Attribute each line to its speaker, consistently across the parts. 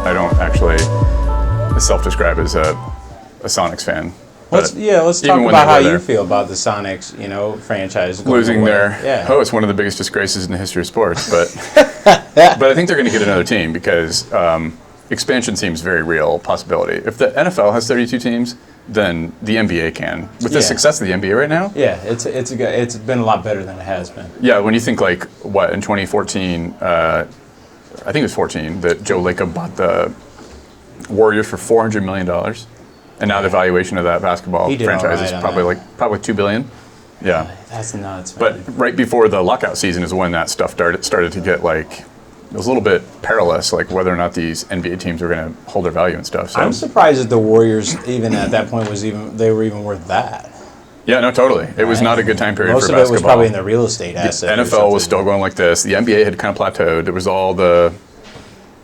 Speaker 1: I don't actually self-describe as a Sonics fan.
Speaker 2: Let's talk about how you feel about the Sonics, franchise
Speaker 1: losing their.
Speaker 2: Yeah.
Speaker 1: Oh, it's one of the biggest disgraces in the history of sports. But but I think they're going to get another team because expansion seems very real possibility. If the NFL has 32 teams, then the NBA can. With the success of the NBA right now.
Speaker 2: Yeah, it's been a lot better than it has been.
Speaker 1: Yeah, when you think like what in 2014, I think it was 14 that Joe Lacob bought the Warriors for $400 million. And now the valuation of that basketball franchise is probably $2 billion. Yeah,
Speaker 2: that's nuts.
Speaker 1: Man. But right before the lockout season is when that stuff started to get like it was a little bit perilous, like whether or not these NBA teams were going to hold their value and stuff. So
Speaker 2: I'm surprised that the Warriors, even at that point, they were even worth that.
Speaker 1: Yeah, no, totally. It was not a good time period for basketball.
Speaker 2: Most of it was probably in the real estate asset.
Speaker 1: The NFL was still going like this. The NBA had kind of plateaued. There was all the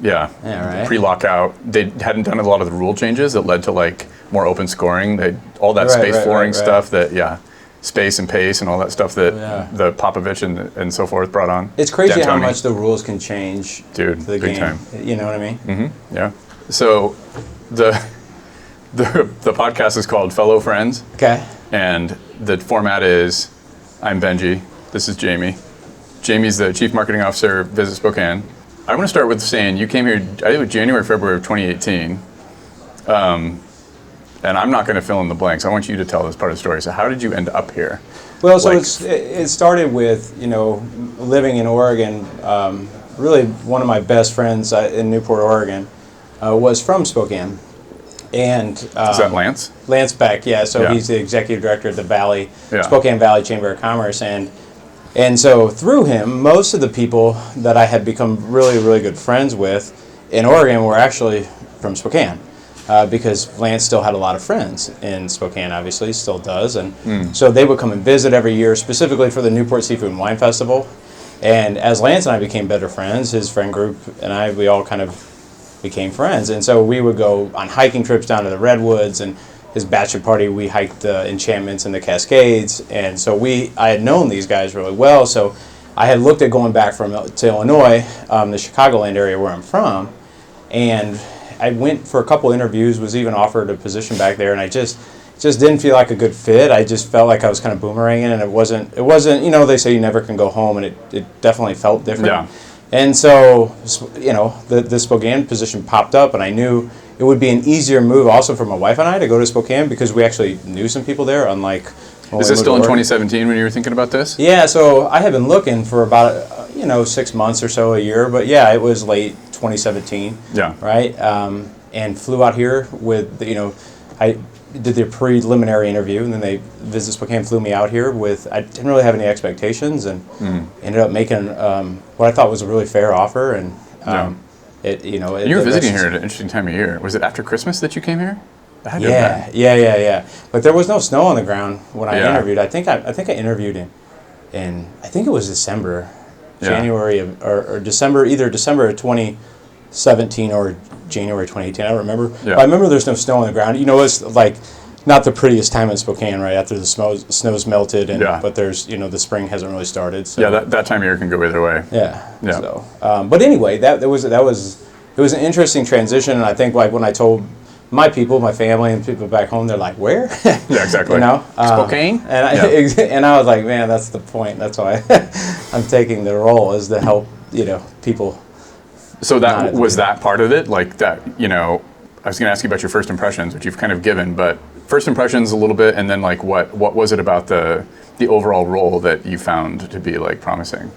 Speaker 1: pre-lockout. They hadn't done a lot of the rule changes that led to like more open scoring. All that space flooring stuff that space and pace and all that stuff that the Popovich and so forth brought on.
Speaker 2: It's crazy how much the rules can change
Speaker 1: the
Speaker 2: big
Speaker 1: game.
Speaker 2: Time. You know what I mean?
Speaker 1: Mm-hmm. Yeah. So the podcast is called Fellow Friends.
Speaker 2: Okay.
Speaker 1: And the format is I'm Benji. This is Jamie. Jamie's the Chief Marketing Officer, Visit Spokane. I want to start with saying you came here, I think it was January, February of 2018. And I'm not going to fill in the blanks. I want you to tell this part of the story. So how did you end up here?
Speaker 2: Well, so it started with, living in Oregon. Really one of my best friends in Newport, Oregon, was from Spokane. And
Speaker 1: is that Lance?
Speaker 2: Lance Beck, yeah. So he's the executive director of the Spokane Valley Chamber of Commerce. And so through him, most of the people that I had become really, really good friends with in Oregon were actually from Spokane. Because Lance still had a lot of friends in Spokane, obviously, still does. And so they would come and visit every year, specifically for the Newport Seafood and Wine Festival. And as Lance and I became better friends, his friend group and we all kind of became friends. And so we would go on hiking trips down to the Redwoods, and his bachelor party, we hiked the Enchantments and the Cascades. And so I had known these guys really well. So I had looked at going back to Illinois, the Chicagoland area where I'm from, and I went for a couple interviews, was even offered a position back there, and I just didn't feel like a good fit. I just felt like I was kind of boomeranging, and it wasn't, they say you never can go home, and it definitely felt different. Yeah. And so, the Spokane position popped up, and I knew it would be an easier move also for my wife and I to go to Spokane because we actually knew some people there, unlike...
Speaker 1: Is this still in 2017 when you were thinking about this?
Speaker 2: Yeah, so I had been looking for about, 6 months or so, a year, but yeah, it was late 2017. Yeah. Right? And flew out here with, I did the preliminary interview, and then Visit Spokane flew me out here I didn't really have any expectations, and ended up making what I thought was a really fair offer, and you were
Speaker 1: visiting here at an interesting time of year. Was it after Christmas that you came here?
Speaker 2: Yeah. But there was no snow on the ground when I interviewed. I think I interviewed in I think it was December, January or December, either December of 2017 or January 2018. I don't remember. Yeah. But I remember there's no snow on the ground. It's like not the prettiest time in Spokane, right after the snow's melted, but there's the spring hasn't really started. So.
Speaker 1: Yeah, that time of year can go either way.
Speaker 2: Yeah. So, but anyway, it was an interesting transition, and I think like when I told my people, my family, and people back home, they're like, "Where?"
Speaker 1: Yeah, exactly. Spokane.
Speaker 2: And I was like, "Man, that's the point. That's why I'm taking the role is to help people."
Speaker 1: So that was that part of it, like that. I was going to ask you about your first impressions, which you've kind of given, but first impressions a little bit, and then like what was it about the overall role that you found to be like promising?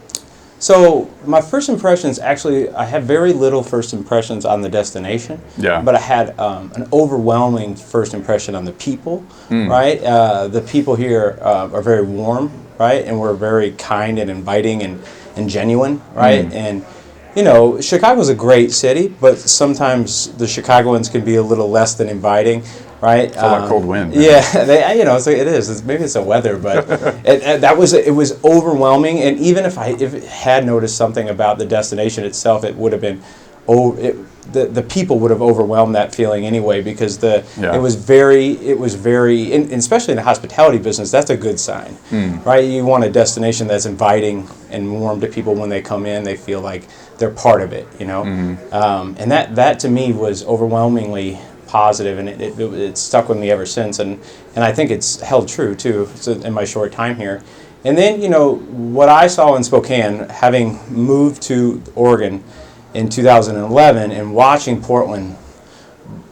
Speaker 2: So my first impressions, actually, I had very little first impressions on the destination. Yeah. But I had an overwhelming first impression on the people, right? The people here are very warm, right? And we're very kind and inviting and genuine, right? And, Chicago's a great city, but sometimes the Chicagoans can be a little less than inviting. Right,
Speaker 1: it's a lot of cold wind.
Speaker 2: Man. Yeah, it is. Maybe it's the weather, but it was overwhelming. And even if I had noticed something about the destination itself, it would have been the people would have overwhelmed that feeling anyway, because it was very, and especially in the hospitality business, that's a good sign, right? You want a destination that's inviting and warm to people when they come in. They feel like they're part of it, you know. And that to me was overwhelmingly positive, and it stuck with me ever since, and I think it's held true too, so in my short time here. And then, you know, what I saw in Spokane, having moved to Oregon in 2011 and watching Portland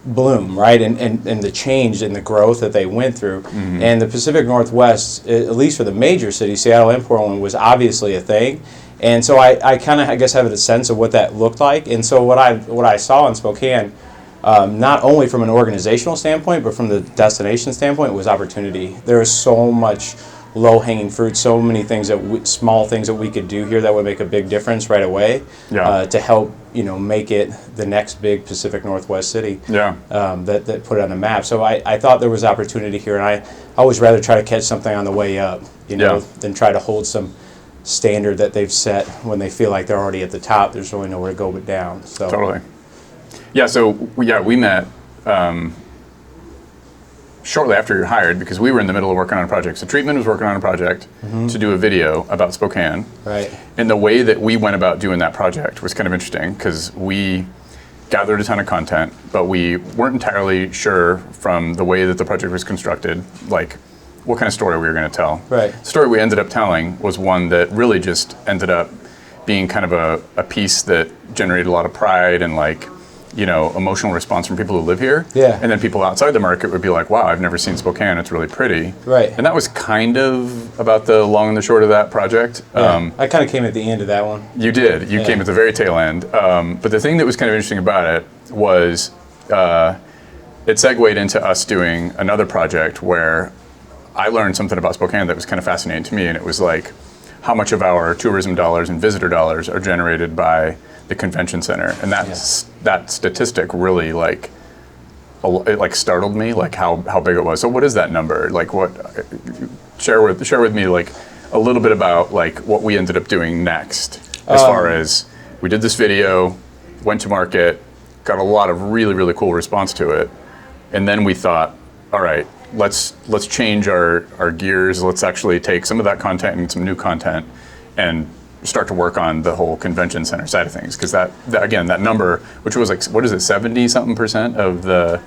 Speaker 2: bloom, right, and the change and the growth that they went through, and the Pacific Northwest, at least for the major cities, Seattle and Portland, was obviously a thing. And so I kind of, I guess, have a sense of what that looked like. And so what I saw in Spokane, not only from an organizational standpoint, but from the destination standpoint, was opportunity. There is so much low-hanging fruit, so many things small things that we could do here that would make a big difference right away, to help, you know, make it the next big Pacific Northwest city, that put it on the map. So I thought there was opportunity here, and I always rather try to catch something on the way up, you know, than try to hold some standard that they've set when they feel like they're already at the top. There's really nowhere to go but down. So
Speaker 1: totally. Yeah. So we met. Shortly after you were hired, because we were in the middle of working on a project. So Treatment was working on a project to do a video about Spokane.
Speaker 2: Right.
Speaker 1: And the way that we went about doing that project was kind of interesting, because we gathered a ton of content, but we weren't entirely sure from the way that the project was constructed, like what kind of story we were going to tell.
Speaker 2: Right.
Speaker 1: The story we ended up telling was one that really just ended up being kind of a piece that generated a lot of pride and, like, you know, emotional response from people who live here.
Speaker 2: Yeah.
Speaker 1: And then people outside the market would be like, wow, I've never seen Spokane, it's really pretty.
Speaker 2: Right.
Speaker 1: And that was kind of about the long and the short of that project.
Speaker 2: Yeah. I kind of came at the end of that one.
Speaker 1: You did. You came at the very tail end. But the thing that was kind of interesting about it was it segued into us doing another project where I learned something about Spokane that was kind of fascinating to me, and it was like how much of our tourism dollars and visitor dollars are generated by the convention center, and that statistic really it startled me, like how big it was. So what is that number? Like, what? Share with me, like, a little bit about, like, what we ended up doing next, as far as we did this video, went to market, got a lot of really, really cool response to it, and then we thought, all right, let's change our gears. Let's actually take some of that content and some new content and start to work on the whole convention center side of things, because that again, that number, which was like, what is it, 70-something% of the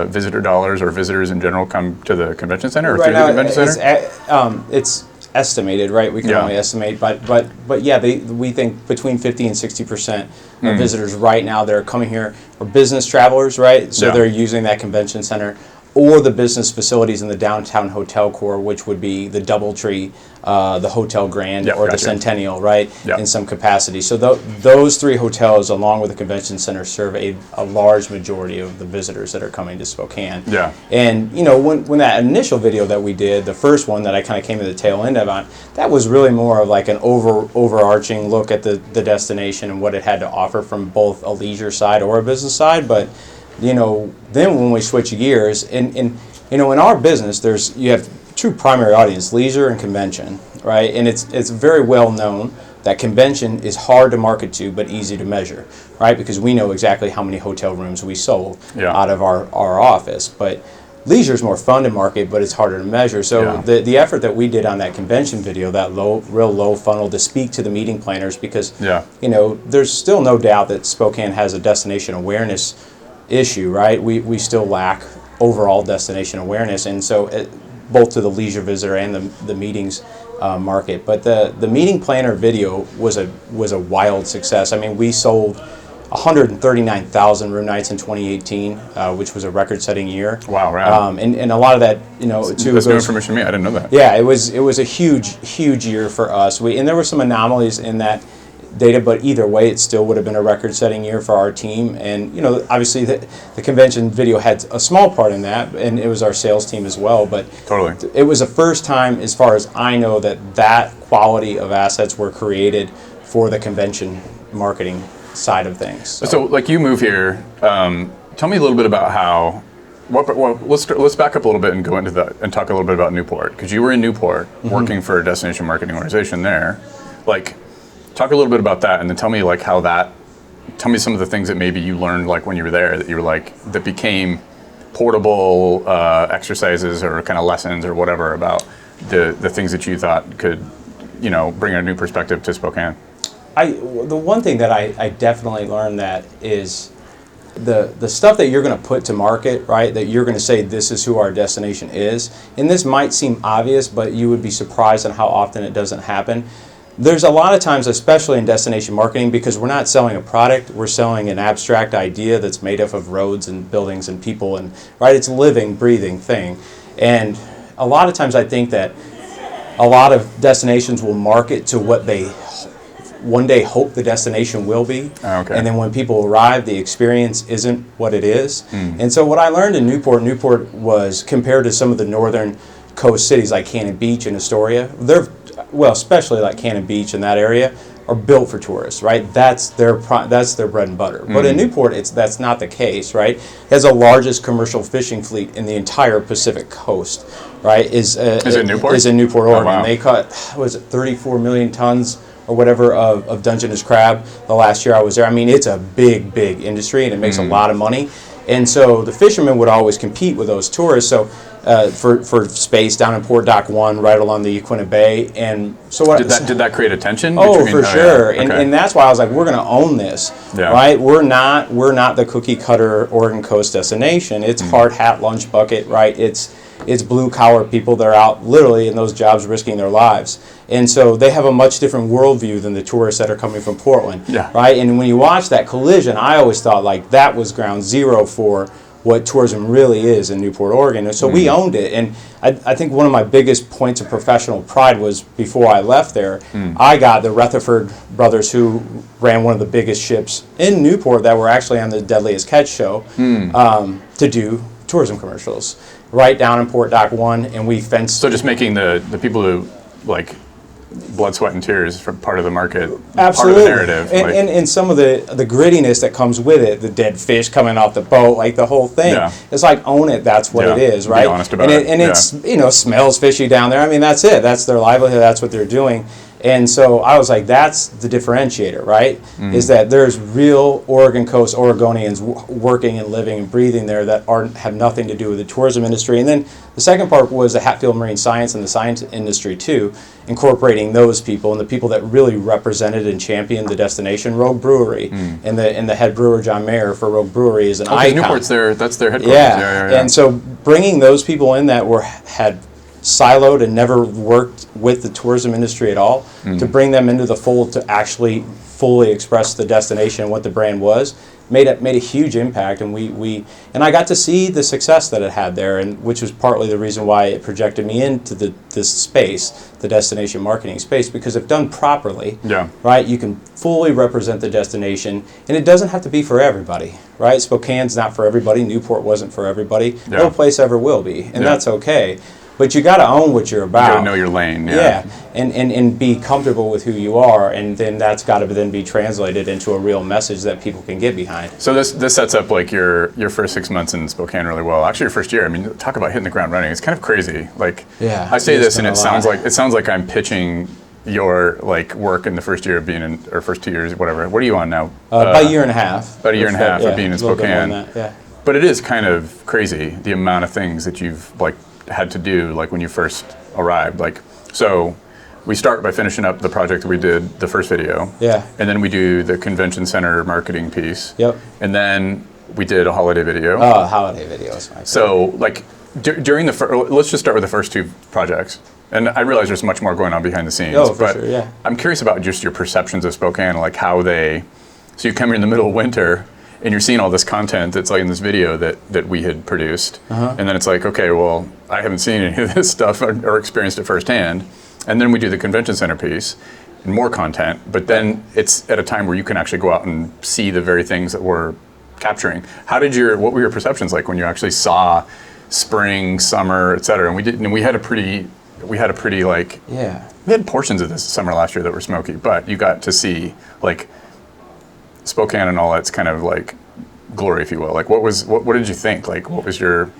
Speaker 1: visitor dollars or visitors in general come to the convention center or
Speaker 2: right
Speaker 1: through
Speaker 2: now,
Speaker 1: the convention center?
Speaker 2: It's estimated, right? We can only estimate, but yeah, we think between 50 and 60% of visitors right now that are coming here are business travelers, right? So they're using that convention center, or the business facilities in the downtown hotel core, which would be the DoubleTree, the Hotel Grand, or the Centennial, right, in some capacity. So those three hotels, along with the convention center, serve a large majority of the visitors that are coming to Spokane.
Speaker 1: Yeah.
Speaker 2: And, you know, when that initial video that we did, the first one that I kind of came to the tail end of on, that was really more of like an overarching look at the destination and what it had to offer from both a leisure side or a business side. But, you know, then when we switch gears, and you know, in our business, you have two primary audience, leisure and convention, right? And it's very well known that convention is hard to market to, but easy to measure, right? Because we know exactly how many hotel rooms we sold out of our office. But leisure is more fun to market, but it's harder to measure. So the effort that we did on that convention video, that real low funnel, to speak to the meeting planners, because you know, there's still no doubt that Spokane has a destination awareness issue, right? We still lack overall destination awareness, and so both to the leisure visitor and the meetings market. But the meeting planner video was a wild success. I mean, we sold 139,000 room nights in 2018, which was a record-setting year.
Speaker 1: Wow, right.
Speaker 2: And a lot of that, you know,
Speaker 1: that's new information to me. I didn't know that.
Speaker 2: Yeah, it was a huge year for us. And there were some anomalies in that data, but either way, it still would have been a record-setting year for our team. And, you know, obviously the convention video had a small part in that, and it was our sales team as well. But
Speaker 1: totally,
Speaker 2: it was the first time, as far as I know, that quality of assets were created for the convention marketing side of things.
Speaker 1: So like, you move here. Tell me a little bit about how. Well, let's back up a little bit and go into that and talk a little bit about Newport, because you were in Newport working for a destination marketing organization there. Like, talk a little bit about that, and then tell me, like, how that tell me some of the things that maybe you learned like when you were there that you were like that became portable exercises or kind of lessons or whatever about the things that you thought could, bring a new perspective to Spokane.
Speaker 2: The one thing that I definitely learned that is the stuff that you're going to put to market, right, that you're going to say this is who our destination is, and this might seem obvious, but you would be surprised on how often it doesn't happen. There's a lot of times, especially in destination marketing, because we're not selling a product, we're selling an abstract idea that's made up of roads and buildings and people, and right, it's a living, breathing thing. And a lot of times I think that a lot of destinations will market to what they one day hope the destination will be.
Speaker 1: Okay.
Speaker 2: And then when people arrive, the experience isn't what it is. And so what I learned in Newport was compared to some of the northern coast cities like Cannon Beach and Astoria, especially like Cannon Beach and that area, are built for tourists, right? That's their bread and butter. But in Newport, that's not the case, right? It has the largest commercial fishing fleet in the entire Pacific coast, right? Is
Speaker 1: it Newport?
Speaker 2: Is in Newport, Oregon.
Speaker 1: Oh, wow.
Speaker 2: They caught, 34 million tons or whatever of Dungeness crab the last year I was there. I mean, it's a big, big industry, and it makes a lot of money. And so the fishermen would always compete with those tourists. So for space down in Port Dock 1, right along the Yaquina Bay. And so what
Speaker 1: did that create a tension?
Speaker 2: Oh, for sure.
Speaker 1: Yeah. Okay.
Speaker 2: And that's why I was like, we're going to own this, right? We're not the cookie cutter Oregon coast destination. It's hard hat, lunch bucket, right? It's blue collar people that are out literally in those jobs risking their lives. And so they have a much different worldview than the tourists that are coming from Portland, right? And when you watch that collision, I always thought like that was ground zero for what tourism really is in Newport, Oregon. And so we owned it. And I think one of my biggest points of professional pride was before I left there, I got the Rutherford brothers, who ran one of the biggest ships in Newport that were actually on the Deadliest Catch show, to do tourism commercials right down in Port Dock 1, and we fenced.
Speaker 1: So just making the people who like blood, sweat, and tears for part of the market,
Speaker 2: absolutely,
Speaker 1: part of the narrative.
Speaker 2: And some of the grittiness that comes with it, the dead fish coming off the boat, like the whole thing. It's like, own it, that's what it is, right?
Speaker 1: Be honest about it.
Speaker 2: And it's, smells fishy down there. I mean, that's it. That's their livelihood. That's what they're doing. And so I was like, that's the differentiator, right? Is that there's real Oregon coast Oregonians working and living and breathing there that have nothing to do with the tourism industry. And then the second part was the Hatfield Marine Science and the science industry too, incorporating those people and the people that really represented and championed the destination. Rogue Brewery and the head brewer John Mayer for Rogue Brewery is an icon.
Speaker 1: Newport's that's their headquarters.
Speaker 2: Yeah. And so bringing those people in that had siloed and never worked with the tourism industry at all, to bring them into the fold to actually fully express the destination and what the brand was, made a huge impact. And I got to see the success that it had there, and which was partly the reason why it projected me into this space, the destination marketing space, because if done properly, right, you can fully represent the destination, and it doesn't have to be for everybody, right? Spokane's not for everybody. Newport wasn't for everybody. No place ever will be, and that's okay. But you got to own what you're about.
Speaker 1: You got to know your lane.
Speaker 2: And be comfortable with who you are, and then that's got to then be translated into a real message that people can get behind.
Speaker 1: So this sets up like your first 6 months in Spokane really well. Actually, your first year. I mean, talk about hitting the ground running. It's kind of crazy. Like, I say this, and it sounds like I'm pitching your like work in the first year of being in, or first 2 years, whatever. What are you on now?
Speaker 2: About a year and a half.
Speaker 1: About a year and a half of being in Spokane.
Speaker 2: Yeah.
Speaker 1: But it is kind of crazy the amount of things that you've like had to do like when you first arrived. Like, so we start by finishing up the project that we did, the first video. And then we do the convention center marketing piece. And then we did a holiday video.
Speaker 2: Oh, holiday video is my favorite.
Speaker 1: So like during let's just start with the first two projects. And I realize there's much more going on behind the scenes.
Speaker 2: But sure, I'm
Speaker 1: curious about just your perceptions of Spokane, like how so you come here in the middle of winter, and you're seeing all this content that's like in this video that we had produced. And then it's like, okay, well, I haven't seen any of this stuff or experienced it firsthand. And then we do the convention center piece and more content, but then it's at a time where you can actually go out and see the very things that we're capturing. What were your perceptions like when you actually saw spring, summer, et cetera? And we had a pretty like, we had portions of this summer last year that were smoky, but you got to see like Spokane and all that's kind of like glory, if you will. Like, what did you think? Like, what was your...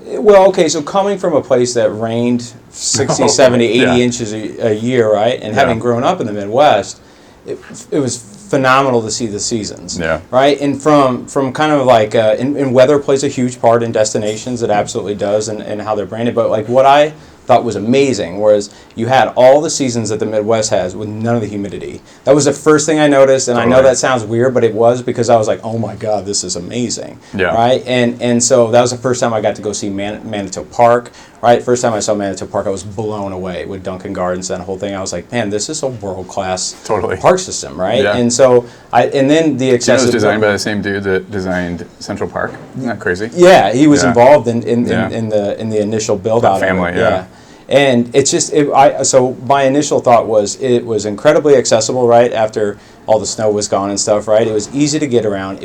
Speaker 2: Well, okay, so coming from a place that rained 60, 70, 80 inches a year, right? And having grown up in the Midwest, it was phenomenal to see the seasons.
Speaker 1: Yeah.
Speaker 2: Right? And from kind of like, and weather plays a huge part in destinations. It absolutely does, and how they're branded. But like what I thought was amazing was you had all the seasons that the Midwest has with none of the humidity. That was the first thing I noticed, and
Speaker 1: Totally.
Speaker 2: I know that sounds weird, but it was, because I was like, oh my God, this is amazing.
Speaker 1: Yeah.
Speaker 2: Right? And so that was the first time I got to go see Manitou Park. Right? First time I saw Manitou Park, I was blown away with Duncan Gardens, that whole thing. I was like, man, this is a world-class
Speaker 1: Totally.
Speaker 2: park system, right?
Speaker 1: Yeah.
Speaker 2: And so, and then the
Speaker 1: It
Speaker 2: accessibility.
Speaker 1: was designed by the same dude that designed Central Park. Isn't that crazy?
Speaker 2: Yeah, he was
Speaker 1: Yeah.
Speaker 2: involved in
Speaker 1: Yeah.
Speaker 2: the initial build out
Speaker 1: family,
Speaker 2: of it.
Speaker 1: yeah.
Speaker 2: And it's just, so my initial thought was it was incredibly accessible, right, after all the snow was gone and stuff, right? It was easy to get around.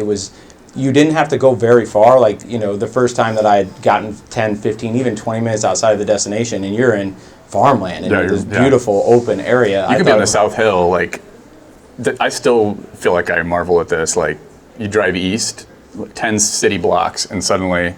Speaker 2: You didn't have to go very far. Like, the first time that I had gotten 10, 15, even 20 minutes outside of the destination, and you're in farmland in this beautiful open area.
Speaker 1: You could be on the South Hill, like, I still feel like I marvel at this. Like, you drive east, 10 city blocks, and suddenly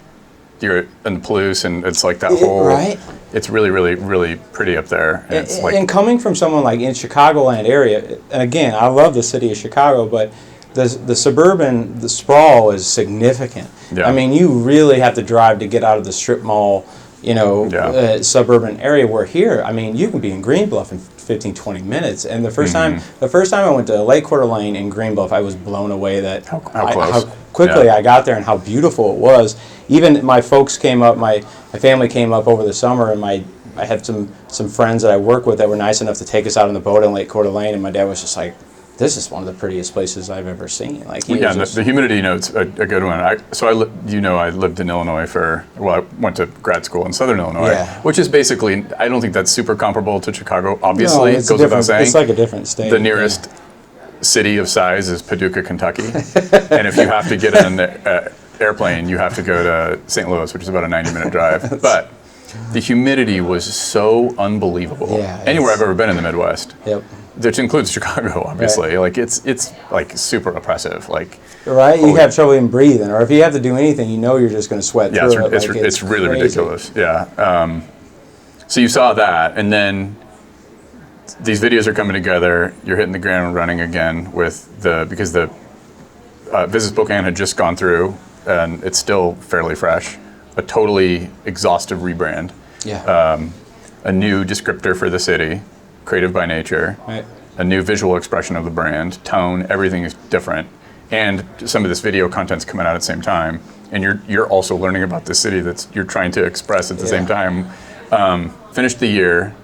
Speaker 1: you're in Palouse, and it's like that whole...
Speaker 2: Right?
Speaker 1: It's really, really, really pretty up there. And it's like,
Speaker 2: and coming from someone like in Chicagoland area, and again, I love the city of Chicago, but the suburban, the sprawl is significant.
Speaker 1: Yeah.
Speaker 2: I mean, you really have to drive to get out of the strip mall, suburban area, where here, I mean, you can be in Green Bluff in 15, 20 minutes. And the first time I went to Lake Coeur d'Alene in Green Bluff, I was blown away that
Speaker 1: how close.
Speaker 2: how quickly I got there and how beautiful it was. Even my folks came up, my family came up over the summer, and I had some friends that I work with that were nice enough to take us out on the boat in Lake Coeur d'Alene, and my dad was just like, this is one of the prettiest places I've ever seen. Like,
Speaker 1: the humidity note's a good one. I lived in Illinois I went to grad school in Southern Illinois, which is basically, I don't think that's super comparable to Chicago, obviously.
Speaker 2: No,
Speaker 1: it goes without saying.
Speaker 2: It's like a different state.
Speaker 1: The nearest city of size is Paducah, Kentucky. And if you have to get on an airplane, you have to go to St. Louis, which is about a 90-minute drive. But the humidity was so unbelievable.
Speaker 2: Yeah,
Speaker 1: anywhere I've ever been in the Midwest.
Speaker 2: Yep.
Speaker 1: Which includes Chicago, obviously.
Speaker 2: Right.
Speaker 1: Like it's like super oppressive. Like,
Speaker 2: right, you have trouble even breathing, or if you have to do anything, you're just going to sweat through it.
Speaker 1: It's really
Speaker 2: crazy.
Speaker 1: ridiculous. Yeah. So you saw that, and then these videos are coming together. You're hitting the ground running again because the Visit Spokane had just gone through, and it's still fairly fresh. A totally exhaustive rebrand.
Speaker 2: Yeah.
Speaker 1: A new descriptor for the city. Creative by nature,
Speaker 2: right.
Speaker 1: A new visual expression of the brand, tone, everything is different, and some of this video content's coming out at the same time, and you're also learning about the city that you're trying to express at the same time. Finished the year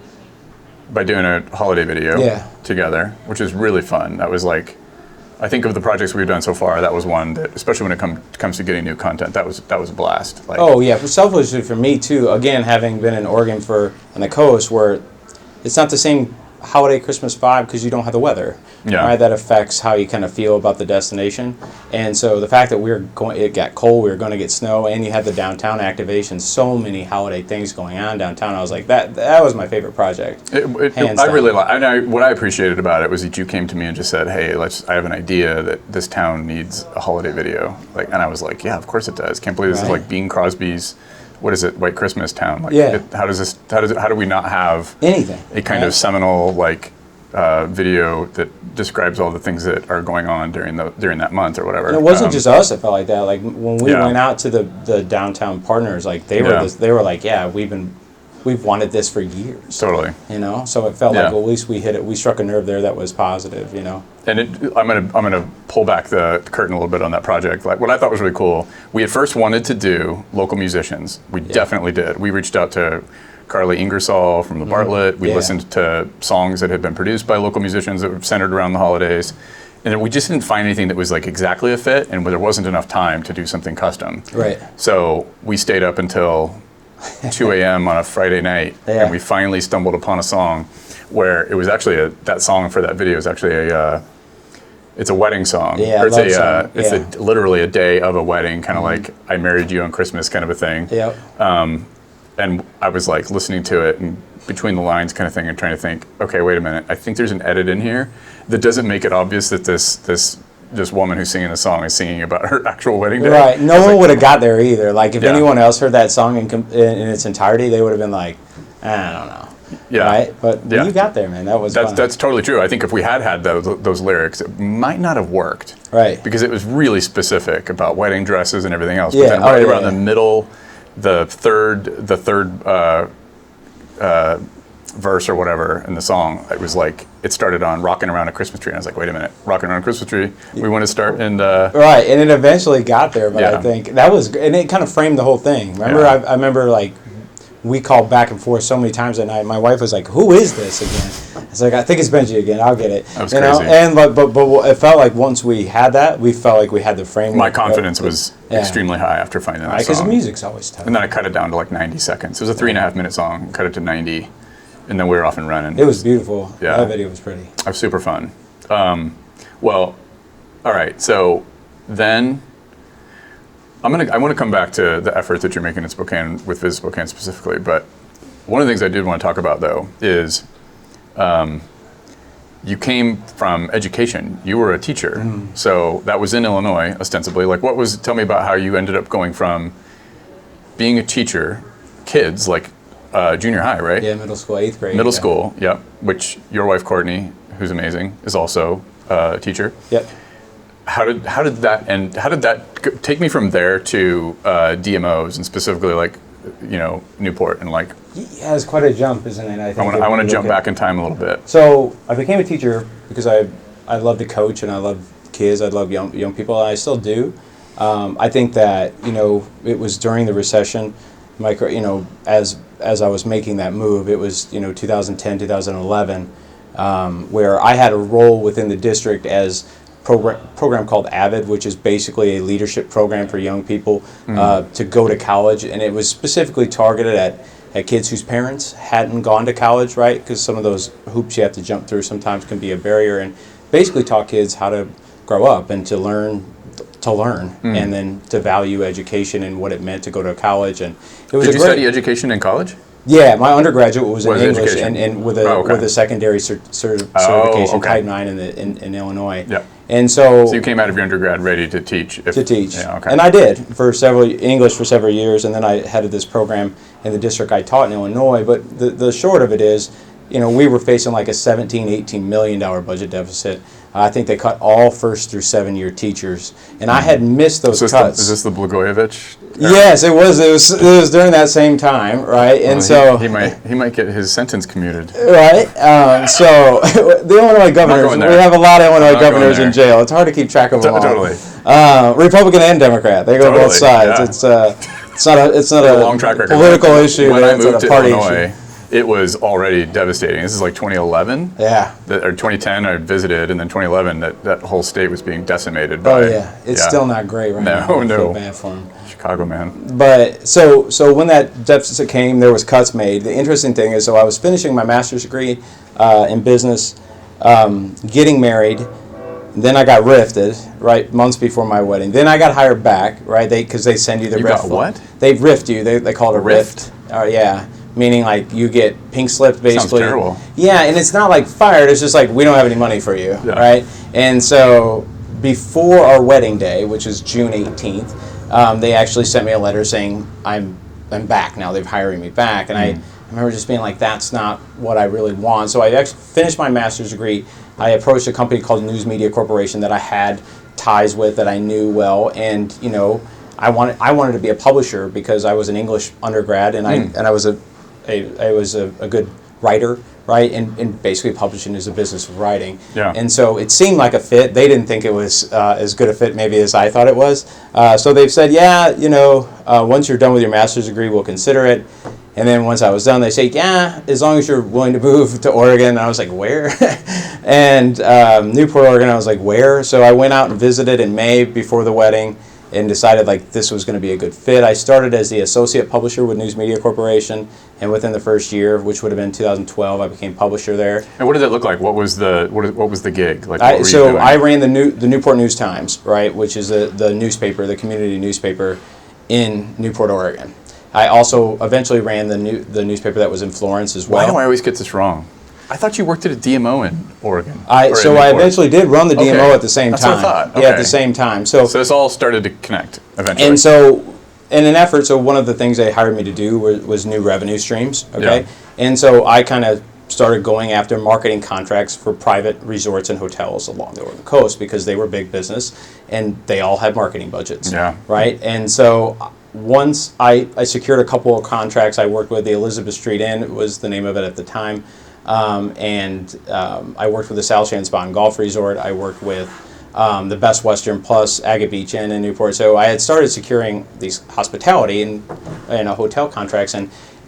Speaker 1: by doing a holiday video together, which is really fun. That was like, I think of the projects we've done so far, that was one that, especially when it comes to getting new content, that was a blast. Like,
Speaker 2: oh yeah, selfishly for me too. Again, having been in Oregon on the coast, where it's not the same holiday Christmas vibe because you don't have the weather.
Speaker 1: Yeah.
Speaker 2: Right, that affects how you kind of feel about the destination. And so the fact that it got cold, we were going to get snow, and you had the downtown activation, so many holiday things going on downtown. I was like, that was my favorite project.
Speaker 1: I really like. What I appreciated about it was that you came to me and just said, "Hey, I have an idea that this town needs a holiday video." Like, and I was like, "Yeah, of course it does." Can't believe this is like Bing Crosby's. What is it? White Christmas Town. Like, how do we not have
Speaker 2: anything?
Speaker 1: A kind of seminal video that describes all the things that are going on during that month or whatever.
Speaker 2: And it wasn't just us that felt like that. Like when we went out to the downtown partners, like they were like, yeah, we've wanted this for years.
Speaker 1: Totally.
Speaker 2: So it felt like, well, at least we hit it. We struck a nerve there that was positive.
Speaker 1: And I'm gonna pull back the curtain a little bit on that project. Like, what I thought was really cool, we had first wanted to do local musicians. We definitely did. We reached out to Carly Ingersoll from the Bartlett. We listened to songs that had been produced by local musicians that were centered around the holidays. And then we just didn't find anything that was like exactly a fit, and there wasn't enough time to do something custom.
Speaker 2: Right.
Speaker 1: So we stayed up until 2 a.m. on a Friday night, and we finally stumbled upon a song where it was actually that song for that video is actually it's a wedding song.
Speaker 2: Yeah,
Speaker 1: or it's literally a day of a wedding, kind of like I married you on Christmas kind of a thing.
Speaker 2: Yeah.
Speaker 1: And I was like listening to it and between the lines kind of thing and trying to think, okay, wait a minute, I think there's an edit in here that doesn't make it obvious that this woman who's singing the song is singing about her actual wedding day.
Speaker 2: Right. No one would have got there either. Like if anyone else heard that song in its entirety, they would have been like, I don't know.
Speaker 1: Yeah.
Speaker 2: Right? But you got there, man.
Speaker 1: That's totally true. I think if we had those lyrics, it might not have worked.
Speaker 2: Right.
Speaker 1: Because it was really specific about wedding dresses and everything else. But then around the middle, the third verse or whatever in the song, it was like, it started on Rocking Around a Christmas Tree. And I was like, wait a minute, Rocking Around a Christmas Tree? We want to start in
Speaker 2: Right, and it eventually got there, but I think that was, and it kind of framed the whole thing. Remember, I remember like, we called back and forth so many times that night. My wife was like, "Who is this again?" I was like, "I think it's Benji again. I'll get it."
Speaker 1: That was crazy.
Speaker 2: And but it felt like once we had that, we felt like we had the framework.
Speaker 1: My confidence was extremely high after finding that song.
Speaker 2: Because the music's always tough.
Speaker 1: And then I cut it down to like 90 seconds. It was a 3.5 minute song. Cut it to 90, and then we were off and running.
Speaker 2: It was beautiful.
Speaker 1: Yeah,
Speaker 2: that video was pretty.
Speaker 1: It was super fun. Well, all right. So then. I want to come back to the effort that you're making in Spokane with Visit Spokane specifically, but one of the things I did want to talk about though is you came from education. You were a teacher, so that was in Illinois ostensibly. Like, tell me about how you ended up going from being a teacher, kids like junior high, right?
Speaker 2: Yeah, middle school, 8th grade.
Speaker 1: Middle school, yep. Which your wife Courtney, who's amazing, is also a teacher.
Speaker 2: Yep.
Speaker 1: How did that end? How did that take me from there to DMOs and specifically like, Newport and like?
Speaker 2: Yeah, it's quite a jump, isn't it? I
Speaker 1: want to jump back in time a little bit.
Speaker 2: So I became a teacher because I love to coach and I love kids. I love young people, and I still do. I think that it was during the recession, as I was making that move, it was 2010, 2011, where I had a role within the district as program called AVID, which is basically a leadership program for young people to go to college, and it was specifically targeted at kids whose parents hadn't gone to college, right? Because some of those hoops you have to jump through sometimes can be a barrier, and basically taught kids how to grow up and to learn, and then to value education and what it meant to go to college. And it was. Did you
Speaker 1: study education in college?
Speaker 2: Yeah, my undergraduate was in English and with a secondary certification, Type 9 in Illinois.
Speaker 1: Yeah.
Speaker 2: And so
Speaker 1: you came out of your undergrad ready to teach. Yeah, okay.
Speaker 2: And I did English for several years, and then I headed this program in the district I taught in Illinois. But the short of it is, we were facing like a $17-18 million budget deficit. I think they cut all 1st through 7-year teachers, and I had missed those cuts.
Speaker 1: Is this the Blagojevich?
Speaker 2: Yes, it was. It was during that same time, right? And so
Speaker 1: he might get his sentence commuted.
Speaker 2: Right. So the Illinois governors, we have a lot of Illinois governors in jail. It's hard to keep track of them all.
Speaker 1: Totally.
Speaker 2: Republican and Democrat, they go both sides. Yeah. It's not a
Speaker 1: long track record.
Speaker 2: Political issue.
Speaker 1: When I moved
Speaker 2: to
Speaker 1: Illinois,
Speaker 2: issue.
Speaker 1: It was already devastating. This is like 2011.
Speaker 2: Yeah.
Speaker 1: Or 2010, I visited, and then 2011, that whole state was being decimated by.
Speaker 2: Oh yeah, it's still not great right now. I feel bad for them.
Speaker 1: Chicago, man.
Speaker 2: But so when that deficit came, there was cuts made. The interesting thing is, so I was finishing my master's degree in business, getting married. Then I got rifted, right, months before my wedding. Then I got hired back, right, because they send you the rift.
Speaker 1: You got what?
Speaker 2: They rift you. They call it a rift. Yeah. Meaning like you get pink slipped basically.
Speaker 1: Sounds terrible.
Speaker 2: Yeah, and it's not like fired. It's just like we don't have any money for you, right? And so before our wedding day, which is June 18th, they actually sent me a letter saying I'm back now. They're hiring me back, and I remember just being like, that's not what I really want. So I actually finished my master's degree. I approached a company called News Media Corporation that I had ties with, that I knew well, and I wanted to be a publisher because I was an English undergrad, and I was a good writer, right? And basically publishing is a business of writing.
Speaker 1: Yeah.
Speaker 2: And so it seemed like a fit. They didn't think it was as good a fit maybe as I thought it was. So they've said, once you're done with your master's degree, we'll consider it. And then once I was done, they say, yeah, as long as you're willing to move to Oregon. And I was like, where? And Newport, Oregon, I was like, where? So I went out and visited in May before the wedding and decided like this was going to be a good fit. I started as the associate publisher with News Media Corporation, and within the first year, which would have been 2012, I became publisher there.
Speaker 1: And what did it look like? What was the gig? Like,
Speaker 2: I ran the Newport News Times, right, which is the newspaper, the community newspaper in Newport, Oregon. I also eventually ran the newspaper that was in Florence as well.
Speaker 1: Why do I always get this wrong? I thought you worked at a DMO in Oregon.
Speaker 2: I eventually did run the DMO at the same time.
Speaker 1: That's what I thought. Okay.
Speaker 2: Yeah, at the same time. So
Speaker 1: this all started to connect eventually.
Speaker 2: And so, in an effort, one of the things they hired me to do was new revenue streams. Okay, And so I kind of started going after marketing contracts for private resorts and hotels along the Oregon coast because they were big business and they all had marketing budgets.
Speaker 1: Yeah.
Speaker 2: Right. And so once I secured a couple of contracts, I worked with the Elizabeth Street Inn, was the name of it at the time. I worked with the South Shan Spa and Golf Resort. I worked with the Best Western Plus Agate Beach Inn in Newport. So I had started securing these hospitality and hotel contracts.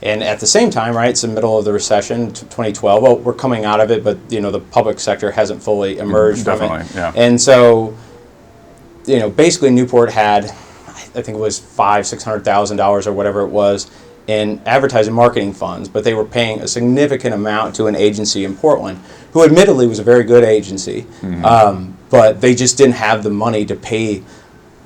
Speaker 2: And at the same time, right, it's the middle of the recession, 2012. Well, we're coming out of it, but the public sector hasn't fully emerged from it.
Speaker 1: Yeah.
Speaker 2: And so, basically Newport had, I think it was $600,000 or whatever it was in advertising marketing funds, but they were paying a significant amount to an agency in Portland, who admittedly was a very good agency, but they just didn't have the money to pay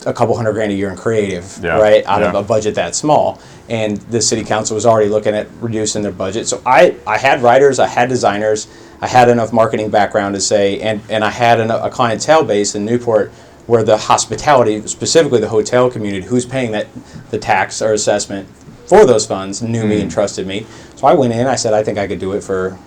Speaker 2: a couple $100,000 a year in creative, right, out of a budget that small. And the city council was already looking at reducing their budget. So I had writers, I had designers, I had enough marketing background to say, and I had a clientele base in Newport where the hospitality, specifically the hotel community, who's paying the tax or assessment for those funds, knew me and trusted me. So I went in, I said, I think I could do it for